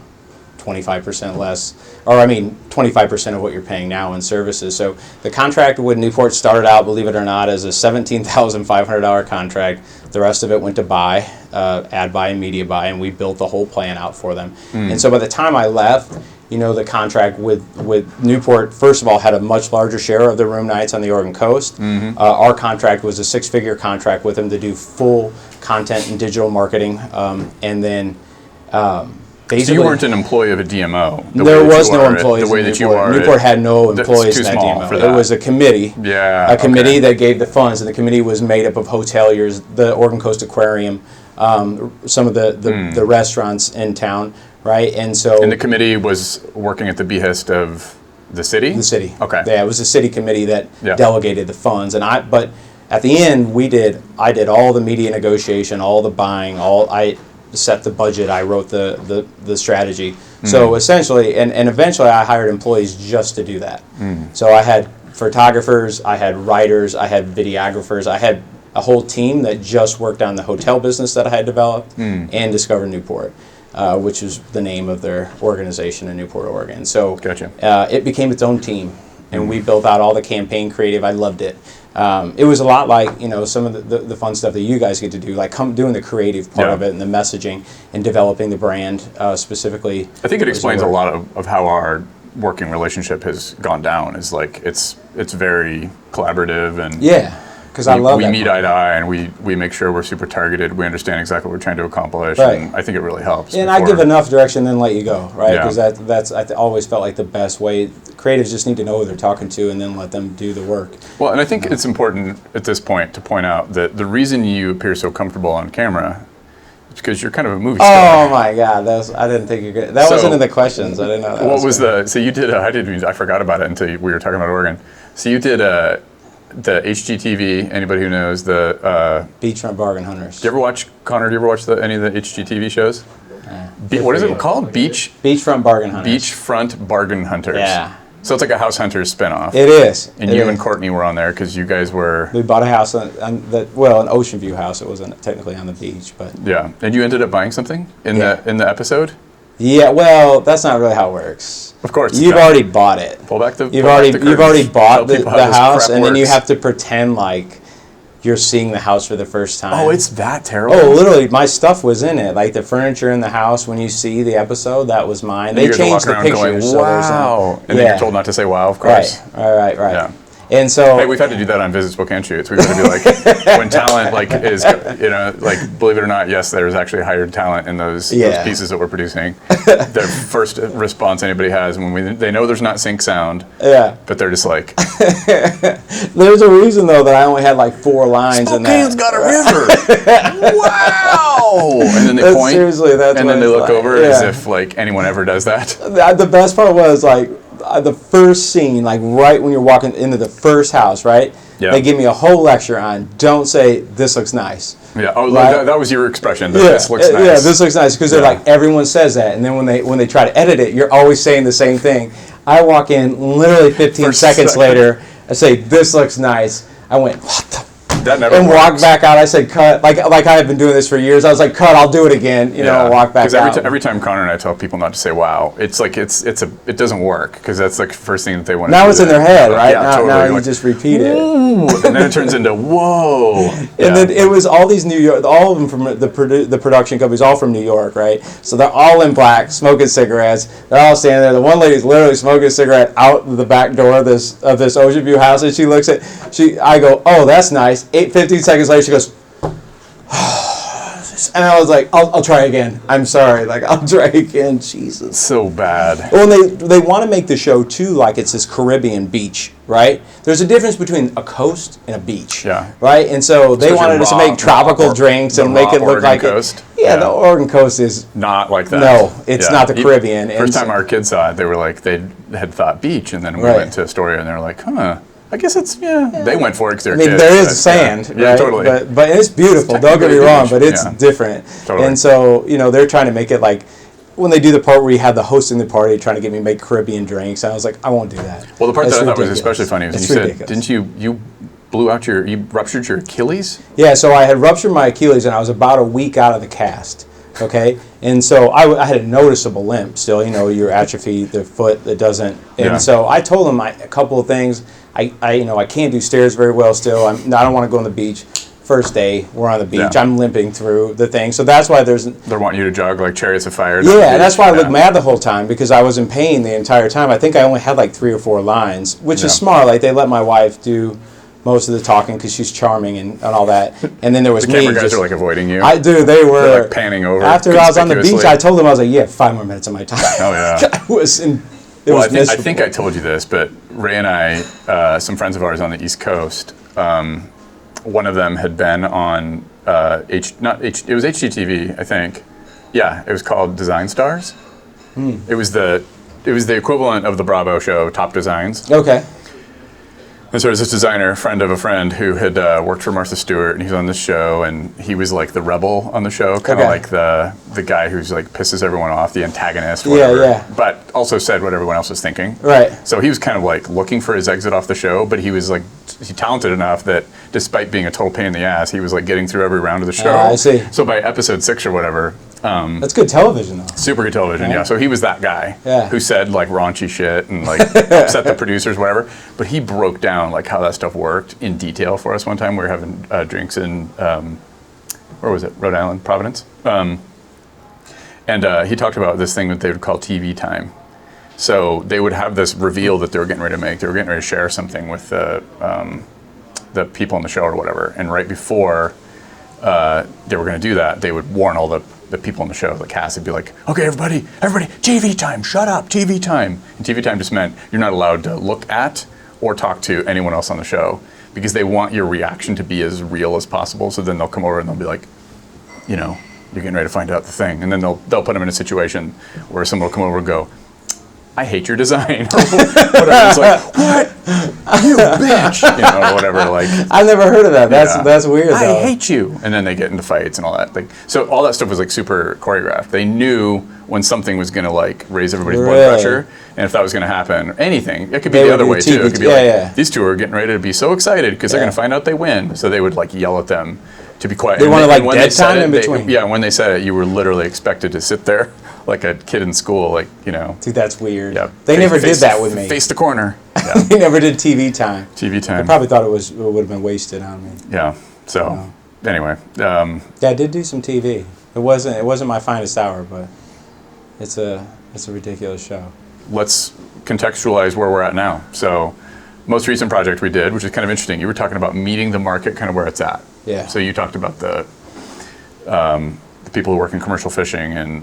Speaker 2: 25% less, 25% of what you're paying now in services. So the contract with Newport started out, believe it or not, as a $17,500 contract. The rest of it went to buy, ad buy and media buy, and we built the whole plan out for them. And so by the time I left, the contract with Newport, first of all, had a much larger share of the room nights on the Oregon coast. Our contract was a 6-figure contract with them to do full content and digital marketing, and then basically,
Speaker 1: so you weren't an employee of a DMO.
Speaker 2: There was no employees.
Speaker 1: The way that you are.
Speaker 2: Newport had no employees in that DMO. It was a committee.
Speaker 1: Yeah.
Speaker 2: A committee that gave the funds, and the committee was made up of hoteliers, the Oregon Coast Aquarium, some of the restaurants in town, right? And
Speaker 1: the committee was working at the behest of the city?
Speaker 2: The city.
Speaker 1: Okay.
Speaker 2: Yeah, it was a city committee that delegated the funds, but at the end I did all the media negotiation, all the buying, I set the budget, I wrote the strategy. So essentially, and eventually I hired employees just to do that. So I had photographers, I had writers, I had videographers, I had a whole team that just worked on the hotel business that I had developed and Discover Newport, which is the name of their organization in Newport, Oregon. So
Speaker 1: gotcha.
Speaker 2: It became its own team, and we built out all the campaign creative. I loved it. It was a lot like some of the fun stuff that you guys get to do, like doing the creative part of it and the messaging and developing the brand specifically.
Speaker 1: I think it explains a lot of how our working relationship has gone down. Is like it's very collaborative and
Speaker 2: because I love
Speaker 1: we
Speaker 2: that
Speaker 1: meet
Speaker 2: part.
Speaker 1: eye to eye and we make sure we're super targeted. We understand exactly what we're trying to accomplish,
Speaker 2: right.
Speaker 1: And I think it really helps.
Speaker 2: And I give enough direction, then let you go, right? Because that's I always felt like the best way. Creatives just need to know who they're talking to, and then let them do the work.
Speaker 1: Well, and I think it's important at this point to point out that the reason you appear so comfortable on camera is because you're kind of a movie star.
Speaker 2: Oh my God, I didn't think you could. That wasn't in the questions. I didn't know that.
Speaker 1: What was the? So you did. I forgot about it until we were talking about Oregon. So you did the HGTV. Anybody who knows the
Speaker 2: Beachfront Bargain Hunters.
Speaker 1: Do you ever watch, Connor? Do you ever watch any of the HGTV shows? What is it called?
Speaker 2: Beachfront Bargain Hunters.
Speaker 1: Beachfront Bargain Hunters.
Speaker 2: Yeah.
Speaker 1: So it's like a House Hunters spinoff.
Speaker 2: It is.
Speaker 1: And you and Courtney were on there because you guys were.
Speaker 2: We bought a house an Ocean View house. It wasn't technically on the beach, but.
Speaker 1: Yeah, and you ended up buying something in the episode.
Speaker 2: Yeah, well, that's not really how it works.
Speaker 1: Of course,
Speaker 2: you've already bought it. You've already bought the house, and then you have to pretend like you're seeing the house for the first time.
Speaker 1: Oh, it's that terrible.
Speaker 2: Oh, literally, my stuff was in it. Like the furniture in the house. When you see the episode, that was mine. They changed the pictures.
Speaker 1: Going, wow. And then you're told not to say wow, of course.
Speaker 2: Right.
Speaker 1: Yeah.
Speaker 2: And so,
Speaker 1: hey, we've had to do that on Visit Spokane shoots. We've had to be like, when talent is, believe it or not, yes, there's actually hired talent in those pieces that we're producing. Their first response anybody has when they know there's not sync sound, but they're just like.
Speaker 2: There's a reason though that I only had like 4 lines in that.
Speaker 1: Spokane's got a river. Wow! And then they point.
Speaker 2: Seriously, that's
Speaker 1: and then they look over as if like anyone ever does that.
Speaker 2: The best part was like. The first scene, like right when you're walking into the first house, right? Yeah. They give me a whole lecture on don't say this looks nice.
Speaker 1: Yeah. Oh, right? that was your expression. This looks nice.
Speaker 2: Yeah, this looks nice because they're like everyone says that, and then when they try to edit it, you're always saying the same thing. I walk in literally 15 seconds later. I say this looks nice. I went what the.
Speaker 1: That never
Speaker 2: and
Speaker 1: works.
Speaker 2: walk back out. I said, cut. Like I have been doing this for years. I was like, cut, I'll do it again. You know, walk back out.
Speaker 1: Because every time Connor and I tell people not to say wow, it's like it doesn't work, because that's like the first thing that they want to do.
Speaker 2: Now it's in their head, right?
Speaker 1: Yeah, totally.
Speaker 2: Now you just repeat it.
Speaker 1: And then it turns into whoa.
Speaker 2: And then it was all these New York, all of them from the production companies, all from New York, right? So they're all in black, smoking cigarettes. They're all standing there. The one lady's literally smoking a cigarette out the back door of this Ocean View house, and she looks at I go, oh, that's nice. 15 seconds later, she goes, and I was like, I'll try again. I'm sorry. Like, I'll try again. Jesus.
Speaker 1: So bad.
Speaker 2: Well, they want to make the show, too, like it's this Caribbean beach, right? There's a difference between a coast and a beach.
Speaker 1: Yeah.
Speaker 2: Right? And so they wanted us to make tropical drinks and make it look like
Speaker 1: coast.
Speaker 2: Yeah, the Oregon coast is
Speaker 1: not like that.
Speaker 2: No, it's not the Caribbean.
Speaker 1: First time our kids saw it, they were like, they had thought beach, and then we went to Astoria, and they were like, huh. I guess it's, they went for it because they're kids.
Speaker 2: There is sand, right?
Speaker 1: Yeah, totally.
Speaker 2: But it's beautiful, don't get me wrong, but it's different.
Speaker 1: Totally.
Speaker 2: And so, they're trying to make it like, when they do the part where you have the hosting the party trying to get me to make Caribbean drinks, and I was like, I won't do that.
Speaker 1: Well, the part that I thought was especially funny was you
Speaker 2: ridiculous.
Speaker 1: said, didn't you you ruptured your Achilles?
Speaker 2: Yeah, so I had ruptured my Achilles, and I was about a week out of the cast. Okay, and so I had a noticeable limp still. Your atrophy, the foot that doesn't. And so I told him a couple of things. I can't do stairs very well still. I don't want to go on the beach. First day, we're on the beach.
Speaker 1: Yeah.
Speaker 2: I'm limping through the thing. So that's why they
Speaker 1: want you to jog like chariots of fire.
Speaker 2: Yeah, and that's why I looked mad the whole time, because I was in pain the entire time. I think I only had like 3 or 4 lines, which is smart. Like, they let my wife do most of the talking because she's charming and all that. And then there was
Speaker 1: the
Speaker 2: me.
Speaker 1: camera guys are like avoiding you.
Speaker 2: They were.
Speaker 1: They're like panning over.
Speaker 2: After I was on the beach, I told them, I was like, 5 more minutes of my time.
Speaker 1: Oh, yeah.
Speaker 2: I
Speaker 1: think I told you this, but Ray and I, some friends of ours on the East Coast, one of them had been on it was HGTV, I think. Yeah, it was called Design Stars. It was the equivalent of the Bravo show, Top Designs.
Speaker 2: Okay.
Speaker 1: And so there's this designer, friend of a friend, who had worked for Martha Stewart, and he was on this show, and he was like the rebel on the show, kind of like the guy who's like pisses everyone off, the antagonist, whatever, but also said what everyone else was thinking.
Speaker 2: Right.
Speaker 1: So he was kind of like looking for his exit off the show, but he was like, he's talented enough that despite being a total pain in the ass, he was like getting through every round of the show.
Speaker 2: I see.
Speaker 1: So by episode 6 or whatever,
Speaker 2: that's good television, though.
Speaker 1: Super good television, yeah. So he was that guy who said like raunchy shit and like upset the producers, whatever. But he broke down like how that stuff worked in detail for us one time. We were having drinks in, where was it? Rhode Island, Providence. And he talked about this thing that they would call TV time. So they would have this reveal that they were getting ready to make. They were getting ready to share something with the people on the show or whatever. And right before they were going to do that, they would warn all the people on the show, the cast, would be like, okay, everybody, TV time, shut up, TV time. And TV time just meant you're not allowed to look at or talk to anyone else on the show, because they want your reaction to be as real as possible. So then they'll come over and they'll be like, you're getting ready to find out the thing. And then they'll put them in a situation where someone will come over and go, I hate your design, or whatever. It's like, what? You bitch, or whatever. Like,
Speaker 2: I've never heard of that. That's weird.
Speaker 1: I hate you, and then they get into fights and all that. Like, so all that stuff was like super choreographed. They knew when something was going to like raise everybody's blood pressure, and if that was going to happen, or anything. It could be the other way too. It could be these two are getting ready to be so excited because they're going to find out they win. So they would like yell at them to be quiet.
Speaker 2: They wanted like dead time in between.
Speaker 1: When they said it, you were literally expected to sit there like a kid in school, like,
Speaker 2: Dude, that's weird.
Speaker 1: Yeah.
Speaker 2: They never did that with me.
Speaker 1: Face the corner. Yeah.
Speaker 2: They never did TV time.
Speaker 1: TV time.
Speaker 2: They probably thought it would have been wasted on me.
Speaker 1: Yeah. So, anyway.
Speaker 2: Yeah, I did do some TV. It wasn't my finest hour, but it's a ridiculous show.
Speaker 1: Let's contextualize where we're at now. So, most recent project we did, which is kind of interesting, you were talking about meeting the market kind of where it's at.
Speaker 2: Yeah.
Speaker 1: So you talked about the people who work in commercial fishing in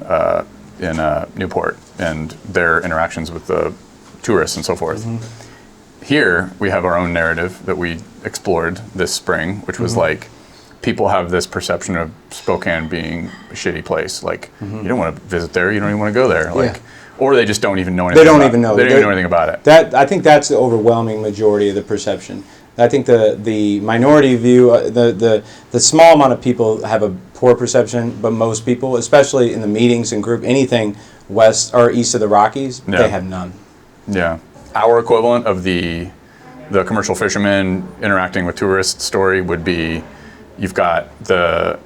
Speaker 1: Newport and their interactions with the tourists and so forth. Mm-hmm. Here we have our own narrative that we explored this spring, which was like, people have this perception of Spokane being a shitty place. Like, you don't want to visit there, you don't even want to go there. Like, or they just don't even know anything. They don't even know anything about it.
Speaker 2: I think that's the overwhelming majority of the perception. I think the minority view, the small amount of people have a poor perception, but most people, especially in the meetings and group, anything west or east of the Rockies, they have none.
Speaker 1: Yeah. Our equivalent of the the commercial fisherman interacting with tourists story would be, you've got the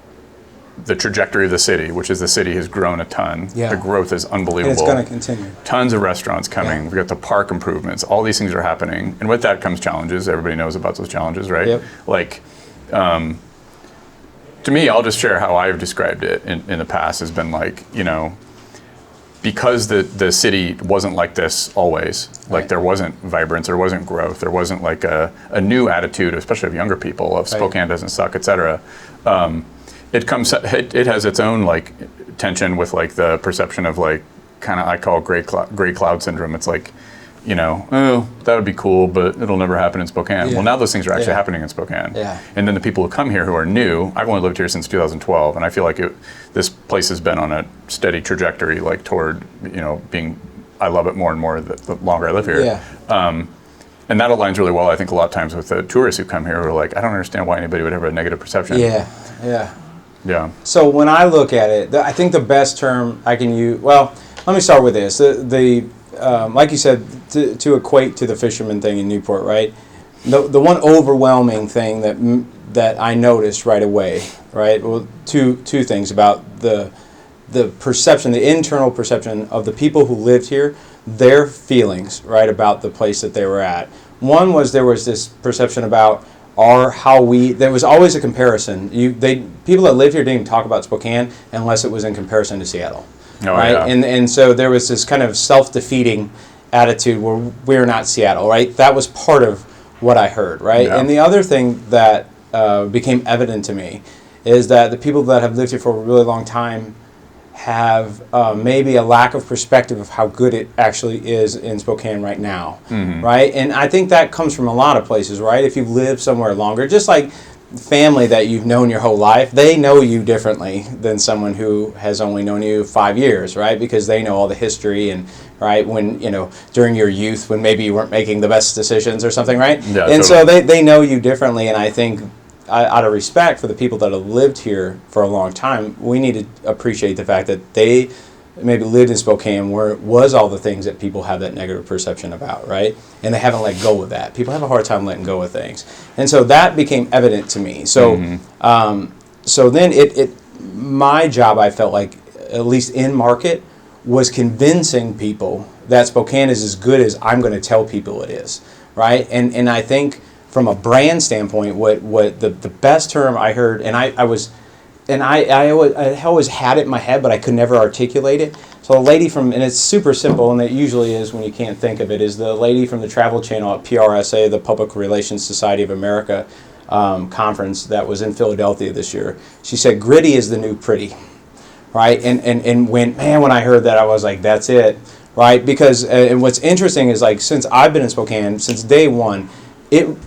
Speaker 1: trajectory of the city, which is the city has grown a ton.
Speaker 2: Yeah.
Speaker 1: The growth is unbelievable.
Speaker 2: And it's going to continue.
Speaker 1: Tons of restaurants coming.
Speaker 2: Yeah.
Speaker 1: We've got the park improvements. All these things are happening. And with that comes challenges. Everybody knows about those challenges, right?
Speaker 2: Yep.
Speaker 1: Like, to me, I'll just share how I've described it in the past has been like, you know, because the city wasn't like this always, like there wasn't vibrance, there wasn't growth, there wasn't like a new attitude, especially of younger people, of Spokane doesn't suck, et cetera. It has its own like tension with like the perception of like kind of I call gray cloud syndrome. It's like, you know, oh, that would be cool, but it'll never happen in Spokane.
Speaker 2: Yeah.
Speaker 1: Well, now those things are actually happening in Spokane.
Speaker 2: Yeah.
Speaker 1: And then the people who come here who are new, I've only lived here since 2012, and I feel like this place has been on a steady trajectory, like toward, you know, being, I love it more and more the longer I live here.
Speaker 2: Yeah.
Speaker 1: And that aligns really well, I think, a lot of times with the tourists who come here who are like, I don't understand why anybody would have a negative perception.
Speaker 2: Yeah. Yeah.
Speaker 1: Yeah.
Speaker 2: So when I look at it, I think the best term I can use, well, let me start with this. Like you said, to equate to the fisherman thing in Newport, right? The one overwhelming thing that I noticed right away, right? Well, two things about the perception, the internal perception of the people who lived here, their feelings, right, about the place that they were at. One was there was this perception about there was always a comparison. People that lived here didn't even talk about Spokane unless it was in comparison to Seattle.
Speaker 1: Oh,
Speaker 2: right?
Speaker 1: Yeah.
Speaker 2: And so there was this kind of self-defeating attitude where we're not Seattle, right? That was part of what I heard, right?
Speaker 1: Yeah.
Speaker 2: And the other thing that became evident to me is that the people that have lived here for a really long time have maybe a lack of perspective of how good it actually is in Spokane right now, right? And I think that comes from a lot of places, right? If you've lived somewhere longer, just like family that you've known your whole life, they know you differently than someone who has only known you 5 years, right? Because they know all the history and, right, when, you know, during your youth when maybe you weren't making the best decisions or something, right?
Speaker 1: Yeah,
Speaker 2: and
Speaker 1: totally.
Speaker 2: so they know you differently, and I think out of respect for the people that have lived here for a long time, we need to appreciate the fact that they maybe lived in Spokane where it was all the things that people have that negative perception about, right? And they haven't let go of that. People have a hard time letting go of things. And so that became evident to me. So so then my job, I felt like, at least in market, was convincing people that Spokane is as good as I'm going to tell people it is, right? And I think from a brand standpoint, what the best term I heard, and I always had it in my head, but I could never articulate it. So a lady and it's super simple, and it usually is when you can't think of it, is the lady from the Travel Channel at PRSA, the Public Relations Society of America conference that was in Philadelphia this year. She said, gritty is the new pretty, right? And when I heard that, I was like, that's it, right? Because, and what's interesting is, like, since I've been in Spokane, since day one,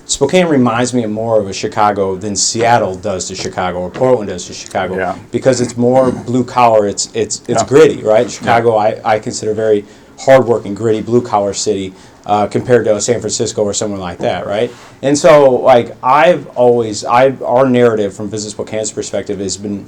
Speaker 2: Spokane reminds me more of a Chicago than Seattle does to Chicago or Portland does to Chicago, because it's more blue collar. It's gritty, right? Chicago, I consider very hardworking, gritty, blue collar city compared to San Francisco or somewhere like that, right? And so, like, our narrative from Visit Spokane's perspective has been,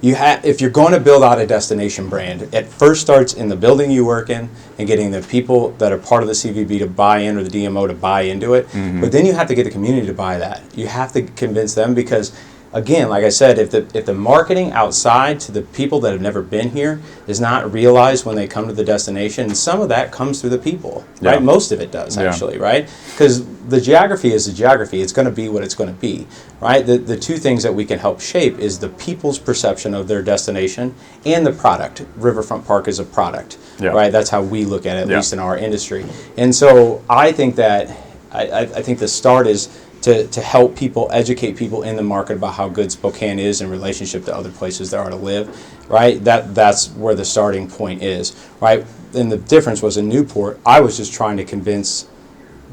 Speaker 2: if you're going to build out a destination brand, it first starts in the building you work in and getting the people that are part of the CVB to buy in, or the DMO to buy into it. But then you have to get the community to buy that. You have to convince them, because, again, like I said, if the marketing outside to the people that have never been here is not realized when they come to the destination, some of that comes through the people, right? Most of it does, actually, right? Because the geography is the geography. It's going to be what it's going to be, right? The two things that we can help shape is the people's perception of their destination and the product. Riverfront Park is a product, right? That's how we look at it, at least in our industry. And so I think that I think the start is to help people, educate people in the market about how good Spokane is in relationship to other places there are to live, right? That's where the starting point is, right? And the difference was in Newport, I was just trying to convince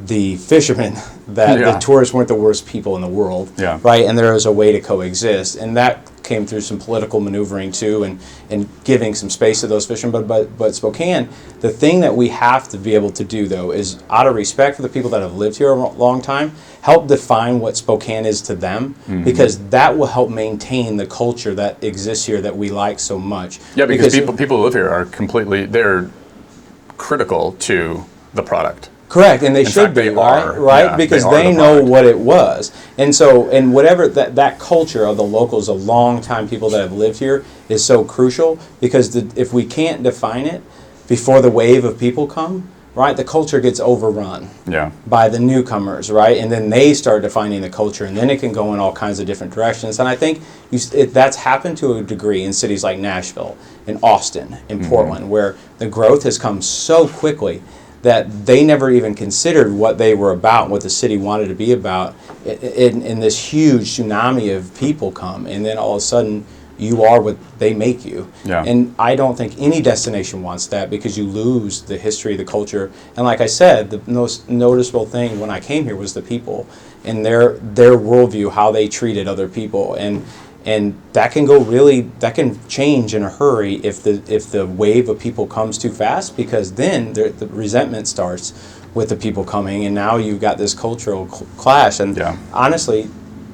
Speaker 2: the fishermen that the tourists weren't the worst people in the world, right? And there was a way to coexist, and that came through some political maneuvering too, and giving some space to those fishermen. But Spokane, the thing that we have to be able to do, though, is out of respect for the people that have lived here a long time, help define what Spokane is to them, because that will help maintain the culture that exists here that we like so much.
Speaker 1: Yeah, because people who live here are they're critical to the product.
Speaker 2: Correct, and they should be, right?
Speaker 1: Yeah,
Speaker 2: because they know what it was. And so, and whatever that culture of the locals, the long-time people that have lived here, is so crucial, because if we can't define it before the wave of people come, right, the culture gets overrun by the newcomers, right? And then they start defining the culture, and then it can go in all kinds of different directions. And I think that's happened to a degree in cities like Nashville, in Austin, in Portland, where the growth has come so quickly that they never even considered what they were about, what the city wanted to be about, in this huge tsunami of people come, and then all of a sudden you are what they make you.
Speaker 1: Yeah.
Speaker 2: And I don't think any destination wants that, because you lose the history, the culture. And like I said, the most noticeable thing when I came here was the people and their worldview, how they treated other people. And that can change in a hurry if the wave of people comes too fast, because then the resentment starts with the people coming, and now you've got this cultural clash. And honestly,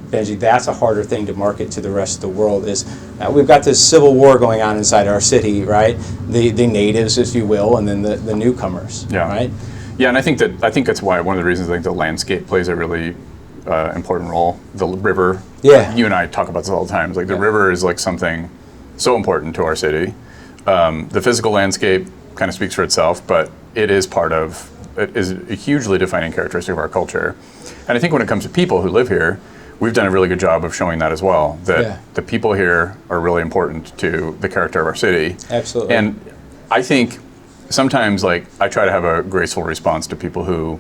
Speaker 2: Benji, that's a harder thing to market to the rest of the world. Is we've got this civil war going on inside our city, right? The natives, if you will, and then the newcomers, right?
Speaker 1: Yeah, and I think that's why one of the reasons I think the landscape plays a really important role. The river.
Speaker 2: Yeah.
Speaker 1: You and I talk about this all the time. It's like the river is like something so important to our city. The physical landscape kind of speaks for itself, but it is a hugely defining characteristic of our culture. And I think when it comes to people who live here, we've done a really good job of showing that as well. That the people here are really important to the character of our city.
Speaker 2: Absolutely.
Speaker 1: And I think sometimes, like, I try to have a graceful response to people who,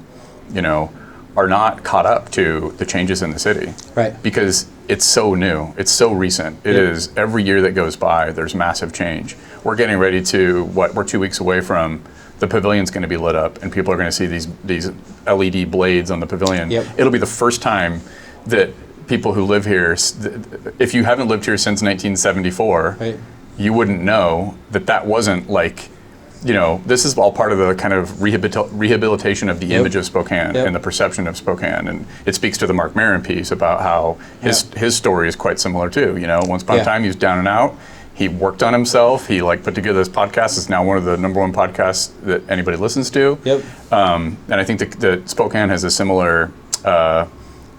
Speaker 1: are not caught up to the changes in the city.
Speaker 2: Right.
Speaker 1: Because it's so new. It's so recent. It is, every year that goes by, there's massive change. We're getting ready to, we're 2 weeks away from, the pavilion's going to be lit up, and people are going to see these LED blades on the pavilion.
Speaker 2: Yep.
Speaker 1: It'll be the first time that people who live here, if you haven't lived here since 1974, you wouldn't know that wasn't like, this is all part of the kind of rehabilitation of the image of Spokane and the perception of Spokane. And it speaks to the Mark Maron piece about how his story is quite similar too. Once upon a time he was down and out. He worked on himself. He put together this podcast. It's now one of the #1 podcasts that anybody listens to.
Speaker 2: Yep.
Speaker 1: And I think that Spokane has a similar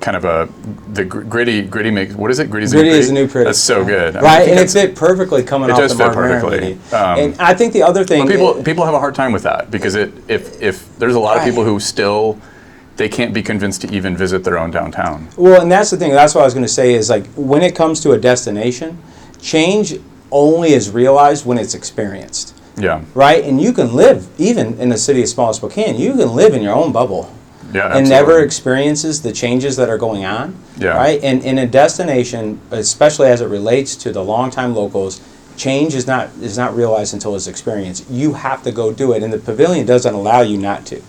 Speaker 1: kind of the gritty makes, what is it? Gritty
Speaker 2: is a new pretty.
Speaker 1: That's so good.
Speaker 2: Right, and it fit perfectly coming off the Mark Maron movie. And I think the other thing...
Speaker 1: People have a hard time with that, because if there's a lot of people who still, they can't be convinced to even visit their own downtown.
Speaker 2: Well, and that's the thing. That's what I was going to say is, like, when it comes to a destination, change only is realized when it's experienced.
Speaker 1: Yeah.
Speaker 2: Right? And you can live, even in the city as small as Spokane, you can live in your own bubble.
Speaker 1: Yeah, absolutely.
Speaker 2: And never experiences the changes that are going on.
Speaker 1: Yeah.
Speaker 2: Right? And in a destination, especially as it relates to the longtime locals, change is not realized until it's experienced. You have to go do it, and the pavilion doesn't allow you not to.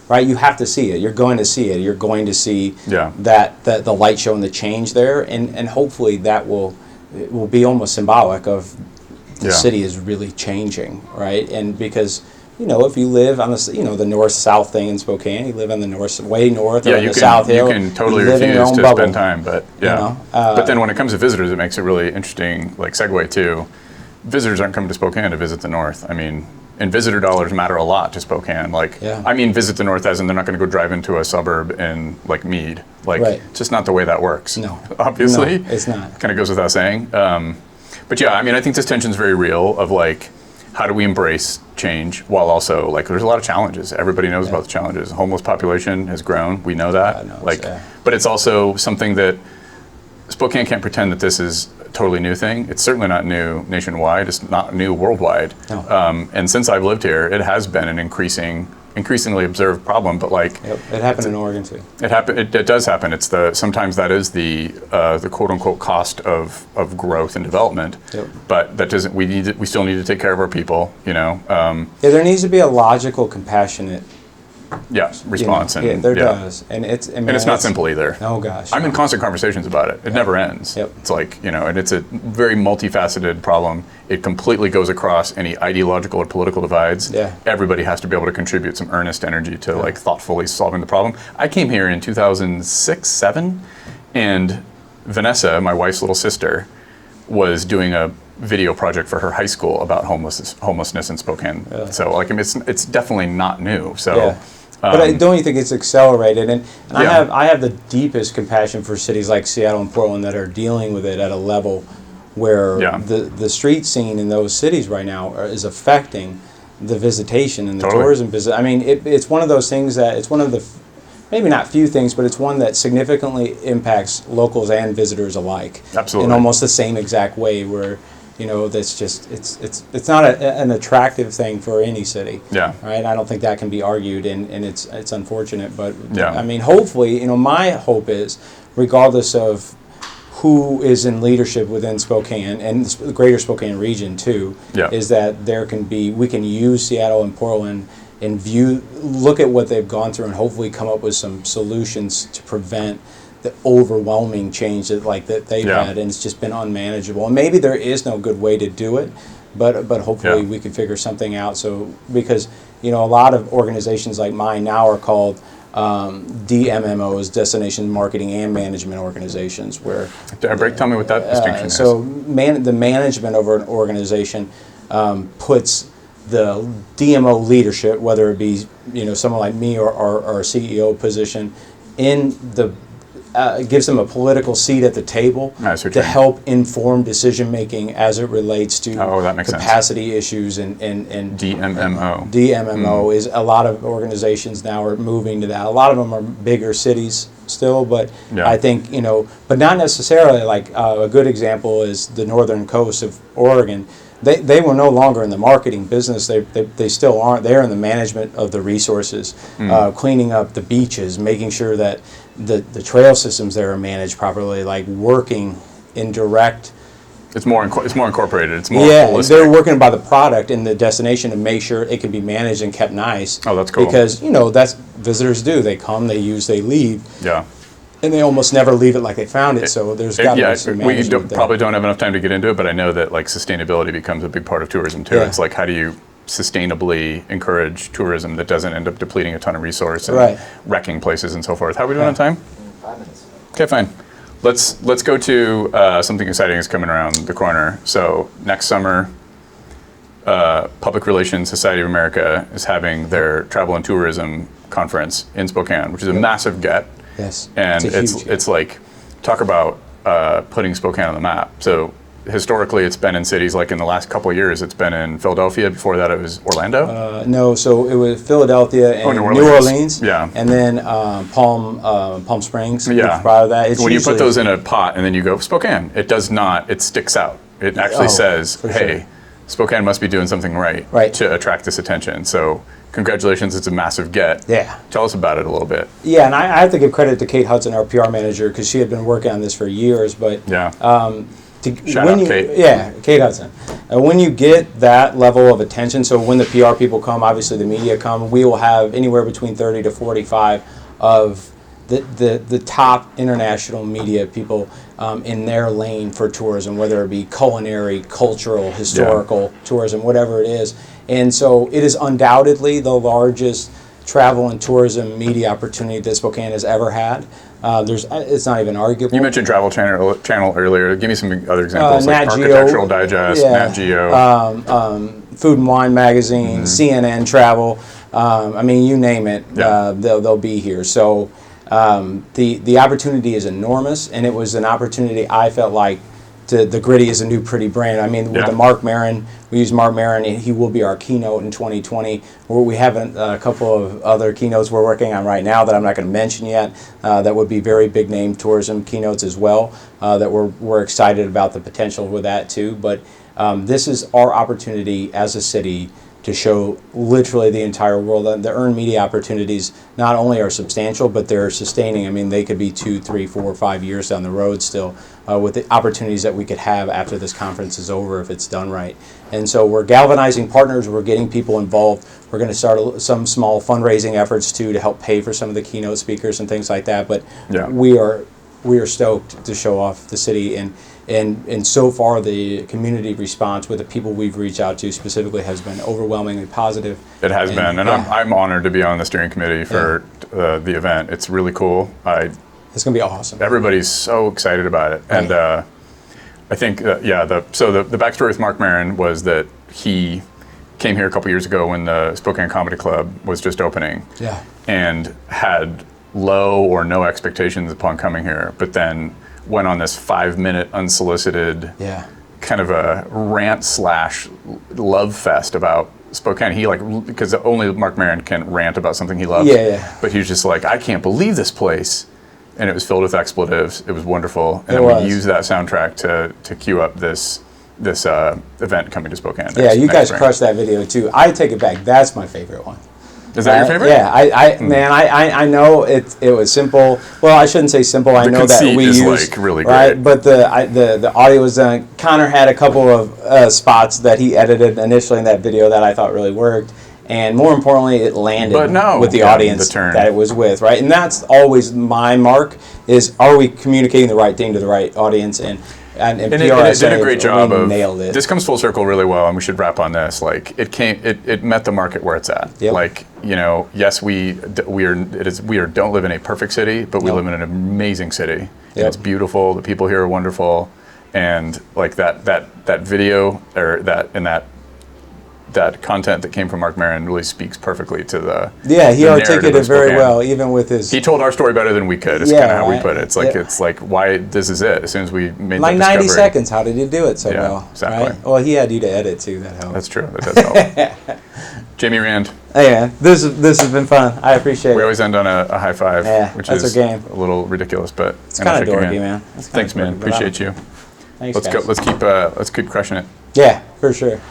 Speaker 2: Right? You have to see it. You're going to see it. You're going to see that the light show and the change there, and hopefully that will be almost symbolic of the city is really changing, right? And because if you live on the north-south thing in Spokane, you live on the way north or on the South Hill.
Speaker 1: You can totally refuse to spend time, but but then when it comes to visitors, it makes it really interesting, segue to, visitors aren't coming to Spokane to visit the north. I mean, and visitor dollars matter a lot to Spokane. I mean, visit the north as in they're not going to go drive into a suburb in Meade. It's just not the way that works.
Speaker 2: No.
Speaker 1: Obviously.
Speaker 2: No, it's not.
Speaker 1: Kind of goes without saying. But yeah, I mean, I think this tension's very real of how do we embrace change while also, there's a lot of challenges. Everybody knows about the challenges. Homeless population has grown. We know that. But it's also something that Spokane can't pretend that this is a totally new thing. It's certainly not new nationwide. It's not new worldwide.
Speaker 2: No.
Speaker 1: And since I've lived here, it has been an increasingly observed problem. But
Speaker 2: it happened in Oregon too.
Speaker 1: It does happen. It's sometimes that is the quote unquote cost of growth and development.
Speaker 2: Yep.
Speaker 1: But that doesn't. We still need to take care of our people.
Speaker 2: There needs to be a logical, compassionate
Speaker 1: response.
Speaker 2: There does, and it's
Speaker 1: not simple either.
Speaker 2: Oh gosh,
Speaker 1: I'm in constant conversations about it. It never ends.
Speaker 2: Yep.
Speaker 1: It's and it's a very multifaceted problem. It completely goes across any ideological or political divides.
Speaker 2: Yeah.
Speaker 1: Everybody has to be able to contribute some earnest energy to thoughtfully solving the problem. I came here in 2006-07, and Vanessa, my wife's little sister, was doing a video project for her high school about homelessness in Spokane.
Speaker 2: Really?
Speaker 1: So it's definitely not new. So
Speaker 2: But don't you think it's accelerated? And I have the deepest compassion for cities like Seattle and Portland that are dealing with it at a level where the street scene in those cities right now is affecting the visitation and the tourism business. I mean, it's one of those things that it's one of the, maybe not few things, but it's one that significantly impacts locals and visitors alike.
Speaker 1: Absolutely.
Speaker 2: In almost the same exact way where, that's just, it's not an attractive thing for any city.
Speaker 1: Yeah.
Speaker 2: Right? I don't think that can be argued, and it's unfortunate. But, I mean, hopefully, my hope is, regardless of who is in leadership within Spokane and the greater Spokane region too, is that we can use Seattle and Portland and look at what they've gone through and hopefully come up with some solutions to prevent the overwhelming change that they've had, and it's just been unmanageable. And maybe there is no good way to do it, but hopefully we can figure something out. So because a lot of organizations like mine now are called DMMOs, Destination Marketing and Management Organizations, where
Speaker 1: tell me what that distinction is.
Speaker 2: So the management over an organization puts the DMO leadership, whether it be someone like me or a CEO position, in the gives them a political seat at the table to help inform decision making as it relates to capacity issues and
Speaker 1: DMMO.
Speaker 2: DMMO is a lot of organizations now are moving to that. A lot of them are bigger cities still, but I think but not necessarily. Like a good example is the northern coast of Oregon. They were no longer in the marketing business. They still aren't. They're in the management of the resources, cleaning up the beaches, making sure that the trail systems there are managed properly, like working in direct.
Speaker 1: It's more incorporated. It's more holistic.
Speaker 2: They're working by the product and the destination to make sure it can be managed and kept nice.
Speaker 1: Oh, that's cool.
Speaker 2: Because that's visitors do. They come, they use, they leave.
Speaker 1: Yeah.
Speaker 2: And they almost never leave it like they found it. So there's got to be some management.
Speaker 1: We probably don't have enough time to get into it, but I know that sustainability becomes a big part of tourism too. Yeah. It's like, how do you sustainably encourage tourism that doesn't end up depleting a ton of resource and wrecking places and so forth? How are we doing on time?
Speaker 3: 5 minutes.
Speaker 1: Okay, fine. Let's go to something exciting is coming around the corner. So next summer, Public Relations Society of America is having their travel and tourism conference in Spokane, which is a massive get.
Speaker 2: Yes.
Speaker 1: And it's like, talk about putting Spokane on the map. So historically, it's been in cities like in the last couple of years, it's been in Philadelphia. Before that, it was Orlando.
Speaker 2: No, so it was Philadelphia and New Orleans.
Speaker 1: Yeah.
Speaker 2: And then Palm Springs.
Speaker 1: Yeah.
Speaker 2: Prior to that,
Speaker 1: when you put those in a pot and then you go Spokane, it does not. It sticks out. It actually says, "Hey, Spokane must be doing something right to attract this attention." So. Congratulations, it's a massive get.
Speaker 2: Yeah.
Speaker 1: Tell us about it a little bit.
Speaker 2: Yeah, and I have to give credit to Kate Hudson, our PR manager, because she had been working on this for years. But
Speaker 1: Shout out Kate.
Speaker 2: Yeah, Kate Hudson. When you get that level of attention, so when the PR people come, obviously the media come, we will have anywhere between 30 to 45 of the top international media people in their lane for tourism, whether it be culinary, cultural, historical tourism, whatever it is. And so it is undoubtedly the largest travel and tourism media opportunity that Spokane has ever had. It's not even arguable.
Speaker 1: You mentioned Travel Channel earlier. Give me some other examples, like
Speaker 2: Nat
Speaker 1: Architectural Digest, Nat
Speaker 2: Geo, Food and Wine Magazine, CNN Travel. I mean, you name it, they'll be here. So the opportunity is enormous, and it was an opportunity I felt like the Gritty is a new pretty brand. I mean, with the Mark Maron, we use Mark Maron, and he will be our keynote in 2020. We have a couple of other keynotes we're working on right now that I'm not going to mention yet. That would be very big name tourism keynotes as well. That we're excited about the potential with that too. But this is our opportunity as a city to show literally the entire world that the earned media opportunities not only are substantial, but they're sustaining. I mean, they could be 2, 3, 4, 5 years down the road still with the opportunities that we could have after this conference is over if it's done right. And so we're galvanizing partners, we're getting people involved. We're going to start some small fundraising efforts too to help pay for some of the keynote speakers and things like that. But we are stoked to show off the city, and so far the community response with the people we've reached out to specifically has been overwhelmingly positive.
Speaker 1: It has been, and I'm honored to be on the steering committee for the event. It's really cool.
Speaker 2: It's going to be awesome.
Speaker 1: Everybody's so excited about it, and I think the backstory with Mark Maron was that he came here a couple years ago when the Spokane Comedy Club was just opening.
Speaker 2: Yeah.
Speaker 1: And had low or no expectations upon coming here, but then went on this 5-minute unsolicited kind of a rant / love fest about Spokane. He because only Mark Maron can rant about something he loves.
Speaker 2: Yeah.
Speaker 1: But he was just like, I can't believe this place. And it was filled with expletives. It was wonderful. And then we used that soundtrack to cue up this event coming to Spokane.
Speaker 2: Yeah, you guys crushed that video too. I take it back. That's my favorite one.
Speaker 1: Is that your favorite?
Speaker 2: Yeah, man, I know it was simple. Well, I shouldn't say simple. I know that we used
Speaker 1: really
Speaker 2: right,
Speaker 1: great.
Speaker 2: but the audio was done. Connor had a couple of spots that he edited initially in that video that I thought really worked, and more importantly, it landed with the audience that it was with, right? And that's always my mark: is are we communicating the right thing to the right audience? And
Speaker 1: it did a great job of nailed it. This comes full circle really well, and we should wrap on this. Like it met the market where it's at.
Speaker 2: Yep.
Speaker 1: Like, yes, we don't live in a perfect city, but we live in an amazing city. And it's beautiful. The people here are wonderful, and like that video or that content that came from Mark Maron really speaks perfectly to the
Speaker 2: he articulated very well, even with his.
Speaker 1: He told our story better than we could. It's kind of how we put it. It's like why this is it. As soon as we made
Speaker 2: like
Speaker 1: that
Speaker 2: 90 seconds. How did he do it so well?
Speaker 1: Exactly.
Speaker 2: Right? Well, he had you to edit too. That helped.
Speaker 1: That's true. That does help. Jamie Rand.
Speaker 2: Hey man, this has been fun. I appreciate it.
Speaker 1: We always end on a high five, which is
Speaker 2: a
Speaker 1: little ridiculous, but
Speaker 2: it's kind of dorky, man.
Speaker 1: Thanks, man. Appreciate you.
Speaker 2: Thanks,
Speaker 1: let's
Speaker 2: guys.
Speaker 1: go. Let's keep crushing it.
Speaker 2: Yeah, for sure.